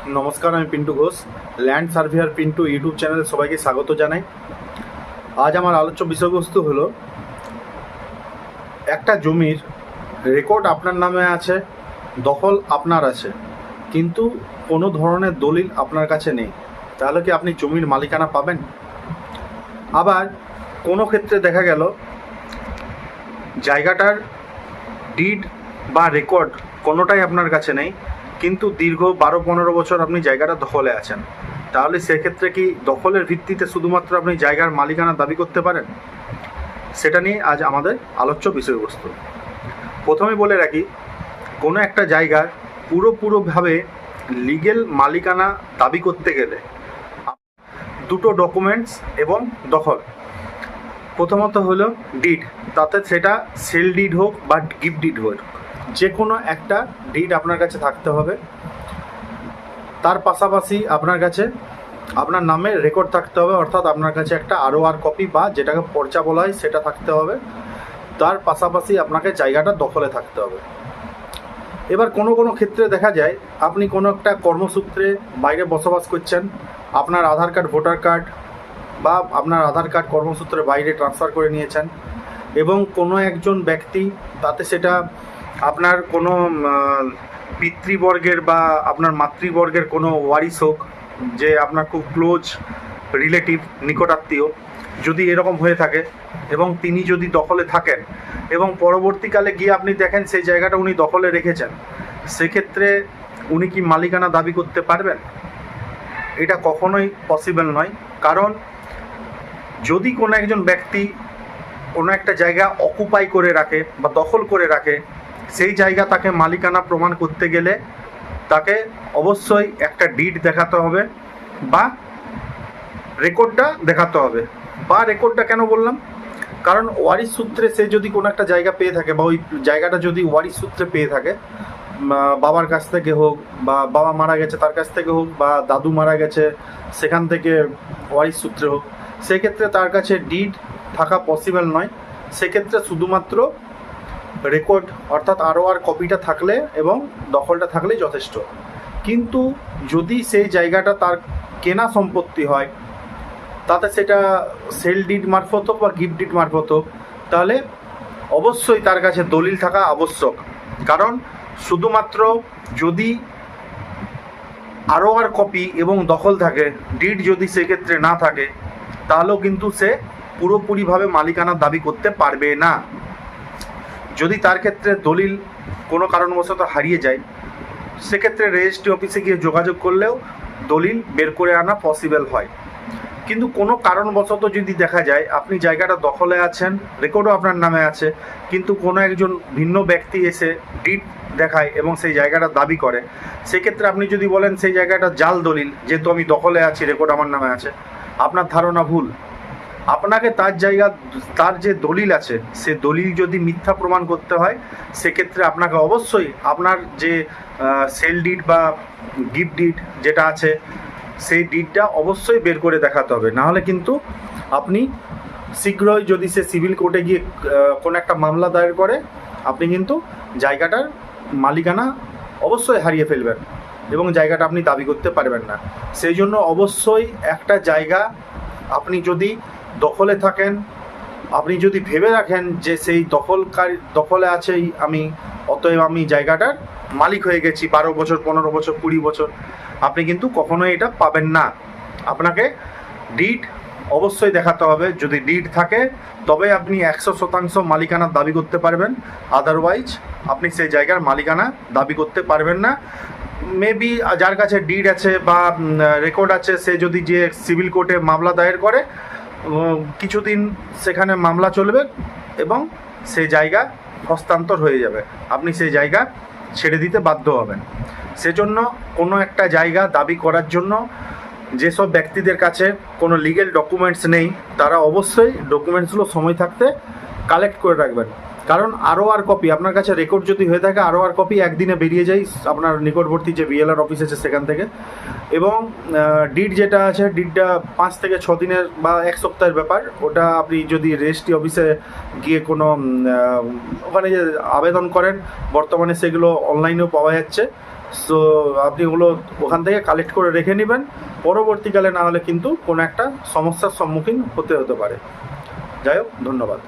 নমস্কার, আমি Pintu Ghosh. Land surveyor Pintu YouTube চ্যানেলে সবাইকে স্বাগত জানাই। আজ আমার আলোচ্য বিষয়বস্তু হলো, একটা জমির রেকর্ড আপনার নামে আছে, দখল আপনার আছে, কিন্তু কোনো ধরনের দলিল আপনার কাছে নেই। তাহলে কি আপনি জমির মালিকানা পাবেন? আবার কোনো ক্ষেত্রে দেখা গেল জায়গাটার ডিড বা রেকর্ড কোনোটাই আপনার কাছে নেই, কিন্তু দীর্ঘ 12-15 বছর আপনি জায়গাটা দখলে আছেন। তাহলে সেক্ষেত্রে কি দখলের ভিত্তিতে শুধুমাত্র আপনি জায়গার মালিকানা দাবি করতে পারেন? সেটা নিয়ে আজ আমাদের আলোচ্য বিষয়বস্তু। প্রথমে বলে রাখি, কোনো একটা জায়গার পুরোপুরিভাবে লিগেল মালিকানা দাবি করতে গেলে দুটো ডকুমেন্টস এবং দখল। প্রথমত হলো ডিড, তাতে সেটা সেল ডিড হোক বা গিফট ডিড হোক, যে কোনো একটা ডিড আপনার কাছে থাকতে হবে। তার পাশাপাশি আপনার কাছে আপনার নামে রেকর্ড থাকতে হবে, অর্থাৎ আপনার কাছে একটা ROR কপি বা যেটাকে পর্চা বলা হয় সেটা থাকতে হবে। তার পাশাপাশি আপনাকে জায়গাটা দখলে থাকতে হবে। এবার কোনো কোনো ক্ষেত্রে দেখা যায় আপনি কোনো একটা কর্মসূত্রে বাইরে বসবাস করছেন, আপনার আধার কার্ড, ভোটার কার্ড বা আপনার আধার কার্ড কর্মসূত্রে বাইরে ট্রান্সফার করে নিয়েছেন, এবং কোনো একজন ব্যক্তি, তাতে সেটা আপনার কোনো পিতৃবর্গের বা আপনার মাতৃবর্গের কোনো ওয়ারিশ হোক, যে আপনার খুব ক্লোজ রিলেটিভ, নিকটাত্মীয়, যদি এরকম হয়ে থাকে এবং তিনি যদি দখলে থাকেন এবং পরবর্তীকালে গিয়ে আপনি দেখেন সেই জায়গাটা উনি দখলে রেখেছেন, সেক্ষেত্রে উনি কি মালিকানা দাবি করতে পারবেন? এটা কখনোই পসিবল নয়। কারণ যদি কোনো একজন ব্যক্তি কোনো একটা জায়গা অকুপাই করে রাখে বা দখল করে রাখে, সেই জায়গা তাকে মালিকানা প্রমাণ করতে গেলে তাকে অবশ্যই একটা ডিড দেখাতে হবে বা রেকর্ডটা দেখাতে হবে। বা রেকর্ডটা কেন বললাম? কারণ ওয়ারিশ সূত্রে সে যদি কোনো একটা জায়গা পেয়ে থাকে বা ওই জায়গাটা যদি ওয়ারিশ সূত্রে পেয়ে থাকে, বাবার কাছ থেকে হোক বা বাবা মারা গেছে তার কাছ থেকে হোক বা দাদু মারা গেছে সেখান থেকে ওয়ারিশ সূত্রে হোক, সেক্ষেত্রে তার কাছে ডিড থাকা পসিবল নয়। সেক্ষেত্রে শুধুমাত্র রেকর্ড অর্থাৎ ROR কপিটা থাকলে এবং দখলটা থাকলেই যথেষ্ট। কিন্তু যদি সেই জায়গাটা তার কেনা সম্পত্তি হয়, তাতে সেটা সেল ডিড মারফত হোক বা গিফট ডিড মারফত হোক, তাহলে অবশ্যই তার কাছে দলিল থাকা আবশ্যক। কারণ শুধুমাত্র যদি ROR কপি এবং দখল থাকে, ডিড যদি সেক্ষেত্রে না থাকে, তাহলেও কিন্তু সে পুরোপুরিভাবে মালিকানার দাবি করতে পারবে না। যদি তার ক্ষেত্রে দলিল কোনো কারণবশত হারিয়ে যায়, সেক্ষেত্রে রেজিস্ট্রি অফিসে গিয়ে যোগাযোগ করলেও দলিল বের করে আনা পসিবল হয়। কিন্তু কোনো কারণবশত যদি দেখা যায় আপনি জায়গাটা দখলে আছেন, রেকর্ডও আপনার নামে আছে, কিন্তু কোনো একজন ভিন্ন ব্যক্তি এসে ডিড দেখায় এবং সেই জায়গাটা দাবি করে, সেক্ষেত্রে আপনি যদি বলেন সেই জায়গাটা জাল দলিল, যেহেতু আমি দখলে আছি, রেকর্ড আমার নামে আছে, আপনার ধারণা ভুল। আপনাকে তার যে দলিল আছে সে দলিল যদি মিথ্যা প্রমাণ করতে হয়, সেক্ষেত্রে আপনাকে অবশ্যই আপনার যে সেল ডিড বা গিফট ডিড যেটা আছে সেই ডিডটা অবশ্যই বের করে দেখাতে হবে। নাহলে কিন্তু আপনি শীঘ্রই, যদি সে সিভিল কোর্টে গিয়ে কোনো একটা মামলা দায়ের করে, আপনি কিন্তু জায়গাটার মালিকানা অবশ্যই হারিয়ে ফেলবেন এবং জায়গাটা আপনি দাবি করতে পারবেন না। সেই জন্য অবশ্যই একটা জায়গা আপনি যদি দখলে থাকেন, আপনি যদি ভেবে রাখেন যে সেই দখলে আছেই আমি, অতএব আমি জায়গাটার মালিক হয়ে গেছি 12 বছর, 15 বছর, 20 বছর, আপনি কিন্তু কখনোই এটা পাবেন না। আপনাকে ডিড অবশ্যই দেখাতে হবে। যদি ডিড থাকে তবে আপনি 100% মালিকানার দাবি করতে পারবেন, আদারওয়াইজ আপনি সেই জায়গার মালিকানা দাবি করতে পারবেন না। মেবি যার কাছে ডিড আছে বা রেকর্ড আছে, সে যদি যে সিভিল কোর্টে মামলা দায়ের করে, কিছুদিন সেখানে মামলা চলবে এবং সেই জায়গা হস্তান্তর হয়ে যাবে, আপনি সেই জায়গা ছেড়ে দিতে বাধ্য হবেন। সেজন্য কোনো একটা জায়গা দাবি করার জন্য যেসব ব্যক্তিদের কাছে কোনো লিগ্যাল ডকুমেন্টস নেই, তারা অবশ্যই ডকুমেন্টসগুলো সময় থাকতে কালেক্ট করে রাখবেন। কারণ ROR কপি আপনার কাছে রেকর্ড যদি হয়ে থাকে, ROR কপি একদিনে বেরিয়ে যায় আপনার নিকটবর্তী যে BLR অফিস আছে সেখান থেকে, এবং ডিড যেটা আছে, ডিডটা 5 থেকে 6 দিনের বা 1 সপ্তাহের ব্যাপার। ওটা আপনি যদি রেজিস্ট্রি অফিসে গিয়ে কোনো ওখানে যে আবেদন করেন, বর্তমানে সেগুলো অনলাইনেও পাওয়া যাচ্ছে, সো আপনি ওগুলো ওখান থেকে কালেক্ট করে রেখে নেবেন, পরবর্তীকালে না হলে কিন্তু কোনো একটা সমস্যার সম্মুখীন হতে পারে। যাই হোক, ধন্যবাদ।